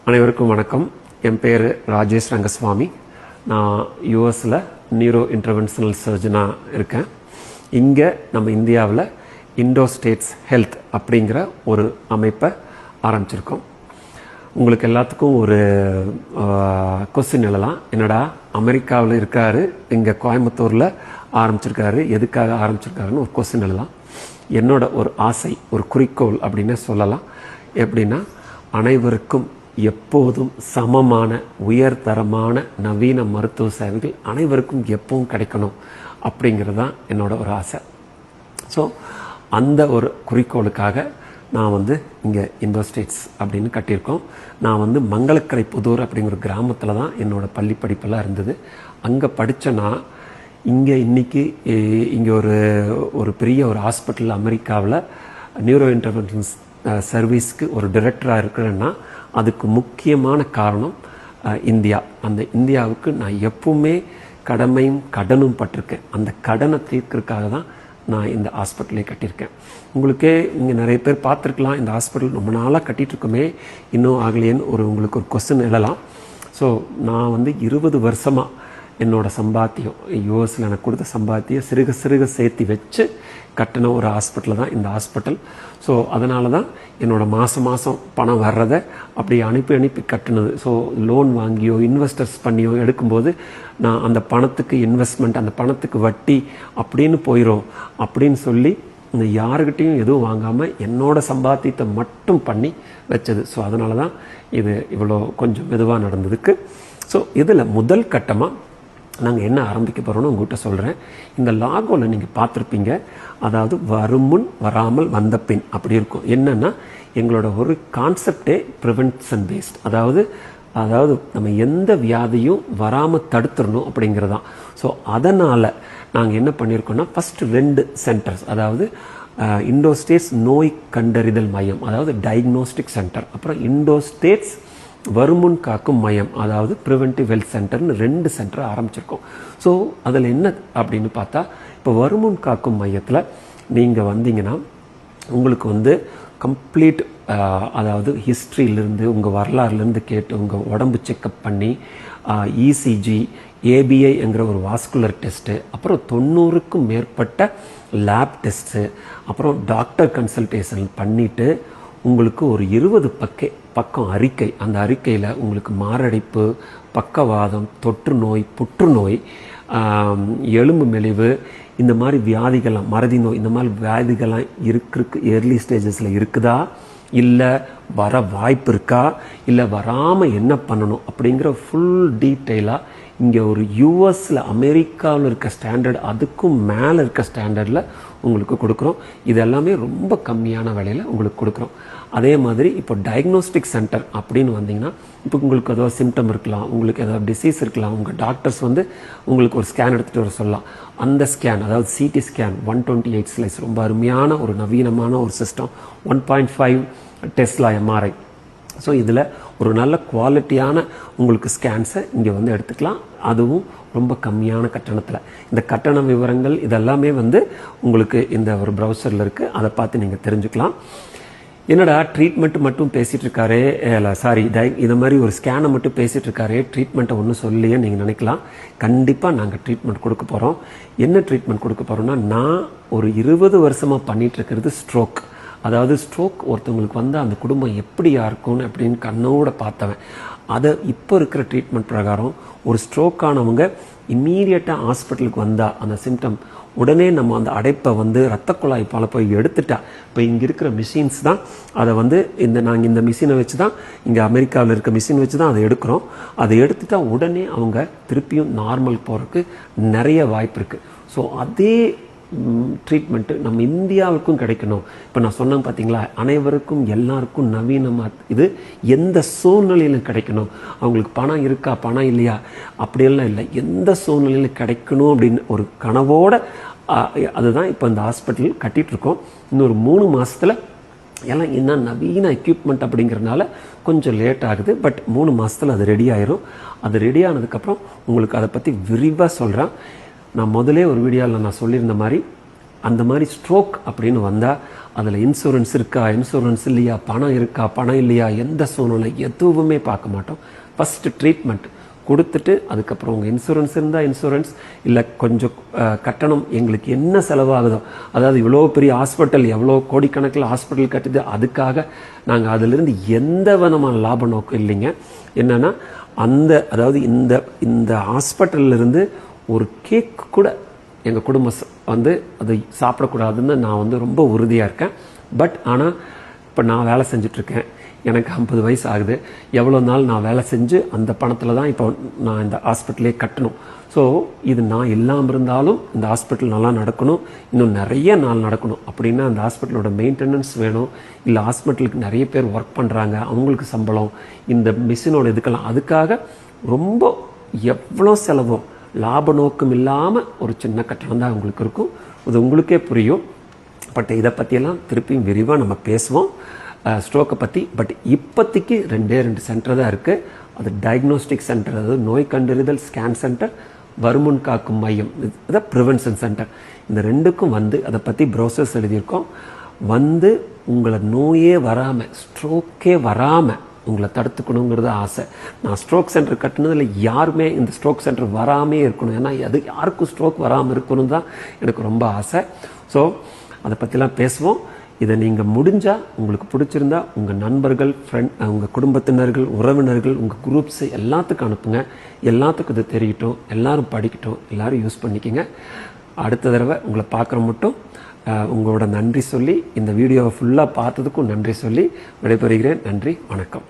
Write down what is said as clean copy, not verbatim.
அனைவருக்கும் வணக்கம். என் பேர் ராஜேஷ் ரங்கசுவாமி. நான் யூஎஸில் நியூரோ இன்டர்வென்ஷனல் சர்ஜனாக இருக்கேன். இங்கே நம்ம இந்தியாவில் இண்டோ ஸ்டேட்ஸ் ஹெல்த் அப்படிங்கிற ஒரு அமைப்பை ஆரம்பிச்சிருக்கோம். உங்களுக்கு எல்லாத்துக்கும் ஒரு கொஸ்டின் எழலாம், என்னடா அமெரிக்காவில் இருக்காரு, இங்கே கோயம்புத்தூரில் ஆரம்பிச்சிருக்காரு, எதுக்காக ஆரம்பிச்சிருக்காருன்னு ஒரு கொஸ்டின் எழலாம். என்னோட ஒரு ஆசை, ஒரு குறிக்கோள் அப்படின்னு சொல்லலாம். எப்படின்னா, அனைவருக்கும் எப்போதும் சமமான உயர்தரமான நவீன மருத்துவ சேவைகள் அனைவருக்கும் எப்பவும் கிடைக்கணும் அப்படிங்கிறது தான் என்னோட ஒரு ஆசை. ஸோ அந்த ஒரு குறிக்கோளுக்காக நான் இங்கே இண்டோ ஸ்டேட்ஸ் அப்படின்னு கட்டியிருக்கோம். நான் மங்களக்கரை புதூர் அப்படிங்கிற கிராமத்தில் தான் என்னோடய பள்ளி படிப்பெல்லாம் இருந்தது. அங்கே படித்தேன்னா இன்னைக்கு இங்கே ஒரு பெரிய ஒரு ஹாஸ்பிட்டல் அமெரிக்காவில் நியூரோ இன்டர்வென்ஷன்ஸ் சர்வீஸ்க்கு ஒரு டைரக்டராக இருக்கிறேன்னா அதுக்கு முக்கியமான காரணம் இந்தியா. அந்த இந்தியாவுக்கு நான் எப்பவுமே கடமையும் கடனும் பட்டிருக்கேன். அந்த கடனை தீர்க்கறதுக்காக தான் நான் இந்த ஹாஸ்பிட்டலே கட்டியிருக்கேன். உங்களுக்கே இங்கே நிறைய பேர் பார்த்துருக்கலாம், இந்த ஹாஸ்பிட்டல் ரொம்ப நாளாக கட்டிகிட்ருக்கோமே, இன்னும் ஆகலையேன்னு உங்களுக்கு ஒரு கொஸ்டின் எழலாம். ஸோ நான் 20 வருஷமாக என்னோடய சம்பாத்தியம், யூஎஸில் எனக்கு கொடுத்த சம்பாத்தியம் சிறுக சிறுக சேர்த்து வச்சு கட்டின ஒரு ஹாஸ்பிட்டல் தான் இந்த ஹாஸ்பிட்டல். ஸோ அதனால தான் என்னோடய மாதம் பணம் வர்றதை அப்படி அனுப்பி கட்டினது. ஸோ லோன் வாங்கியோ இன்வெஸ்டர்ஸ் பண்ணியோ எடுக்கும்போது நான் அந்த பணத்துக்கு இன்வெஸ்ட்மெண்ட், அந்த பணத்துக்கு வட்டி அப்படின்னு போயிடும் அப்படின்னு சொல்லி இந்த யாருக்கிட்டையும் எதுவும் வாங்காமல் என்னோட சம்பாத்தியத்தை மட்டும் பண்ணி வச்சது. ஸோ அதனால தான் இது இவ்வளோ கொஞ்சம் மெதுவாக நடந்ததுக்கு. ஸோ இதில் முதல் கட்டமாக நாங்கள் என்ன ஆரம்பிக்க போகிறோன்னு உங்கள்கிட்ட சொல்கிறேன். இந்த லாகோவில் நீங்கள் பார்த்துருப்பீங்க, அதாவது வருமுன் வராமல் வந்த பின் அப்படி இருக்கும். என்னென்னா, எங்களோட ஒரு கான்செப்டே ப்ரிவென்ஷன் பேஸ்ட், அதாவது நம்ம எந்த வியாதியும் வராமல் தடுத்துடணும் அப்படிங்கிறது தான். ஸோ அதனால் நாங்கள் என்ன பண்ணியிருக்கோம்னா, ஃபஸ்ட்டு 2 சென்டர்ஸ், அதாவது இண்டோ ஸ்டேட்ஸ் நோய் கண்டறிதல் மையம், அதாவது டயக்னோஸ்டிக் சென்டர், அப்புறம் இண்டோ ஸ்டேட்ஸ் வருமுன் காக்கும் மையம், அதாவது ப்ரிவென்டிவ் ஹெல்த் சென்டர்னு 2 சென்டர் ஆரம்பிச்சிருக்கோம். ஸோ அதில் என்ன அப்படின்னு பார்த்தா, இப்போ வருமுன் காக்கும் மையத்தில் நீங்கள் வந்தீங்கன்னா உங்களுக்கு கம்ப்ளீட், அதாவது ஹிஸ்ட்ரியிலேருந்து உங்கள் வரலாறுலேருந்து கேட்டு உங்கள் உடம்பு செக்கப் பண்ணி இசிஜி, ஏபிஐங்கிற ஒரு வாஸ்குலர் டெஸ்ட்டு, அப்புறம் 90க்கும் மேற்பட்ட லேப் டெஸ்ட்டு, அப்புறம் டாக்டர் கன்சல்டேஷன் பண்ணிவிட்டு உங்களுக்கு ஒரு 20 பக்கம் அறிக்கை, அந்த அறிக்கையில் உங்களுக்கு மாரடைப்பு, பக்கவாதம், தொற்று நோய், புற்றுநோய், எலும்பு மெலிவு, இந்த மாதிரி வியாதிகள்லாம், மறதி நோய், இந்த மாதிரி வியாதிகள்லாம் இருக்கு ஏர்லி ஸ்டேஜஸில் இருக்குதா, இல்லை வர வாய்ப்பு இருக்கா, இல்லை வராமல் என்ன பண்ணணும் அப்படிங்கிற ஃபுல் டீட்டெயிலாக இங்கே ஒரு யூஎஸில் அமெரிக்காவில் இருக்க ஸ்டாண்டர்ட், அதுக்கும் மேலே இருக்க ஸ்டாண்டர்டில் உங்களுக்கு கொடுக்குறோம். இது எல்லாமே ரொம்ப கம்மியான விலையில் உங்களுக்கு கொடுக்குறோம். அதே மாதிரி இப்போ டயக்னோஸ்டிக் சென்டர் அப்படின்னு வந்தீங்கன்னா, இப்போ உங்களுக்கு ஏதோ சிம்டம் இருக்கலாம், உங்களுக்கு ஏதாவது டிசீஸ் இருக்கலாம், உங்கள் டாக்டர்ஸ் உங்களுக்கு ஒரு ஸ்கேன் எடுத்துகிட்டு வர சொல்லலாம். அந்த ஸ்கேன், அதாவது சிடி ஸ்கேன் 128 ஸ்லைஸ், ரொம்ப அருமையான ஒரு நவீனமான ஒரு சிஸ்டம், 1.5 டெஸ்லா எம்ஆர்ஐ. ஸோ இதில் ஒரு நல்ல குவாலிட்டியான உங்களுக்கு ஸ்கேன்ஸை இங்கே எடுத்துக்கலாம், அதுவும் ரொம்ப கம்மியான கட்டணத்தில். இந்த கட்டண விவரங்கள் இதெல்லாமே உங்களுக்கு இந்த ஒரு ப்ரௌசரில் இருக்குது, அதை பார்த்து நீங்கள் தெரிஞ்சுக்கலாம். என்னடா ட்ரீட்மெண்ட் மட்டும் பேசிகிட்டு இருக்காரே, சாரி இந்த மாதிரி ஒரு ஸ்கேனை மட்டும் பேசிகிட்டு இருக்காரே, ட்ரீட்மெண்ட்டை ஒன்றும் சொல்லியே நீங்கள் நினைக்கலாம். கண்டிப்பாக நாங்கள் ட்ரீட்மெண்ட் கொடுக்க போகிறோம். என்ன ட்ரீட்மெண்ட் கொடுக்க போகிறோம்னா, நான் ஒரு 20 வருஷமாக பண்ணிகிட்டு இருக்கிறது ஸ்ட்ரோக். அதாவது ஸ்ட்ரோக் ஒருத்தவங்களுக்கு அந்த குடும்பம் எப்படியா இருக்கும்னு அப்படின்னு கண்ணோட பார்த்தவன். அதை இப்போ இருக்கிற ட்ரீட்மெண்ட் பிரகாரம் ஒரு ஸ்ட்ரோக் ஆனவங்க இம்மீடியட்டாக ஹாஸ்பிட்டலுக்கு வந்தால் அந்த சிம்டம் உடனே நம்ம அந்த அடைப்பை ரத்த குழாய் போய் எடுத்துட்டா, இப்போ இங்கே இருக்கிற மிஷின்ஸ் தான் அதை நாங்கள் இந்த மிஷினை வச்சு தான், இங்கே அமெரிக்காவில் இருக்க மிஷின் வச்சு தான் அதை எடுக்கிறோம். அதை எடுத்துட்டா உடனே அவங்க திருப்பியும் நார்மல் போகிறதுக்கு நிறைய வாய்ப்பு இருக்குது. ஸோ அதே ட்ரீட்மெண்ட்டு நம்ம இந்தியாவுக்கும் கிடைக்கணும். இப்போ நான் சொன்னேன் பார்த்தீங்களா, அனைவருக்கும் எல்லாருக்கும் நவீனமாக இது எந்த சூழ்நிலையிலும் கிடைக்கணும். அவங்களுக்கு பணம் இருக்கா பணம் இல்லையா அப்படியெல்லாம் இல்லை, எந்த சூழ்நிலையிலும் கிடைக்கணும் அப்படின்னு ஒரு கனவோட அதுதான் இப்போ இந்த ஹாஸ்பிட்டல் கட்டிகிட்ருக்கோம். இன்னொரு 3 மாதத்தில் எல்லாம் என்ன நவீன எக்யூப்மெண்ட் அப்படிங்கிறதுனால கொஞ்சம் லேட் ஆகுது. பட் 3 மாதத்தில் அது ரெடி ஆயிரும். அது ரெடி ஆனதுக்கப்புறம் உங்களுக்கு அதை பற்றி விரிவாக சொல்கிறேன். நான் முதலே ஒரு வீடியோவில் நான் சொல்லியிருந்த மாதிரி, அந்த மாதிரி ஸ்ட்ரோக் அப்படின்னு வந்தால் அதில் இன்சூரன்ஸ் இருக்கா, இன்சூரன்ஸ் இல்லையா, பணம் இருக்கா, பணம் இல்லையா, எந்த சூழ்நிலை எதுவுமே பார்க்க மாட்டோம். ஃபஸ்ட்டு ட்ரீட்மெண்ட் கொடுத்துட்டு அதுக்கப்புறம் உங்கள் இன்சூரன்ஸ் இருந்தால் இன்சூரன்ஸ், இல்லை கொஞ்சம் கட்டணம் எங்களுக்கு என்ன செலவாகுதோ, அதாவது இவ்வளோ பெரிய ஹாஸ்பிட்டல், எவ்வளோ கோடிக்கணக்கில் ஹாஸ்பிட்டல் கட்டுது, அதுக்காக நாங்கள் அதிலிருந்து எந்த விதமான லாப நோக்கம் இல்லைங்க. என்னென்னா அதாவது இந்த ஹாஸ்பிட்டல்லிருந்து ஒரு கேக் கூட எங்கள் குடும்பம் அதை சாப்பிடக்கூடாதுன்னு நான் ரொம்ப உறுதியாக இருக்கேன். பட் ஆனால் இப்போ நான் வேலை செஞ்சிட்ருக்கேன், எனக்கு 50 வயசு ஆகுது. எவ்வளோ நாள் நான் வேலை செஞ்சு அந்த பணத்தில் தான் இப்போ நான் இந்த ஹாஸ்பிட்டலே கட்டணும். ஸோ இது நான் இல்லாமல் இருந்தாலும் இந்த ஹாஸ்பிட்டல் நல்லா நடக்கணும், இன்னும் நிறைய நாள் நடக்கணும் அப்படின்னா அந்த ஹாஸ்பிட்டலோட மெயின்டெனன்ஸ் வேணும். இல்லை ஹாஸ்பிட்டலுக்கு நிறைய பேர் ஒர்க் பண்ணுறாங்க, அவங்களுக்கு சம்பளம், இந்த மிஷினோட இதுக்கெல்லாம், அதுக்காக ரொம்ப எவ்வளோ செலவோ லாப நோக்கம் இல்லாமல் ஒரு சின்ன கட்டணம் தான் உங்களுக்கு இருக்கும். அது உங்களுக்கே புரியும். பட் இதை பற்றியெல்லாம் திருப்பியும் விரிவாக நம்ம பேசுவோம், ஸ்ட்ரோக்கை பற்றி. பட் இப்போதைக்கு 2 சென்டர் தான் இருக்குது. அது டயக்னோஸ்டிக் சென்டர், அதாவது நோய் கண்டறிதல் ஸ்கேன் சென்டர், வருமுன் காக்கும் மையம், இதுதான் ப்ரிவென்ஷன் சென்டர். இந்த 2க்கும் அதை பற்றி ப்ரோசர்ஸ் எழுதியிருக்கோம். உங்களை நோயே வராமல், ஸ்ட்ரோக்கே வராமல் உங்களை தடுத்துக்கணுங்கிறது ஆசை. நான் ஸ்ட்ரோக் சென்டர் கட்டினதில் யாருமே இந்த ஸ்ட்ரோக் சென்டர் வராமே இருக்கணும், ஏன்னா அது யாருக்கும் ஸ்ட்ரோக் வராமல் இருக்கணும் தான் எனக்கு ரொம்ப ஆசை. ஸோ அதை பற்றிலாம் பேசுவோம். இதை நீங்கள் முடிஞ்சால், உங்களுக்கு பிடிச்சிருந்தா உங்கள் நண்பர்கள், உங்கள் குடும்பத்தினர்கள், உறவினர்கள், உங்கள் குரூப்ஸு எல்லாத்துக்கும் அனுப்புங்க. எல்லாத்துக்கும் இது தெரியட்டும், எல்லோரும் படிக்கட்டும், எல்லோரும் யூஸ் பண்ணிக்கோங்க. அடுத்த தடவை உங்களை பார்க்குற மட்டும் உங்களோட நன்றி சொல்லி, இந்த வீடியோவை ஃபுல்லாக பார்த்ததுக்கும் நன்றி சொல்லி விடைபெறுகிறேன். நன்றி, வணக்கம்.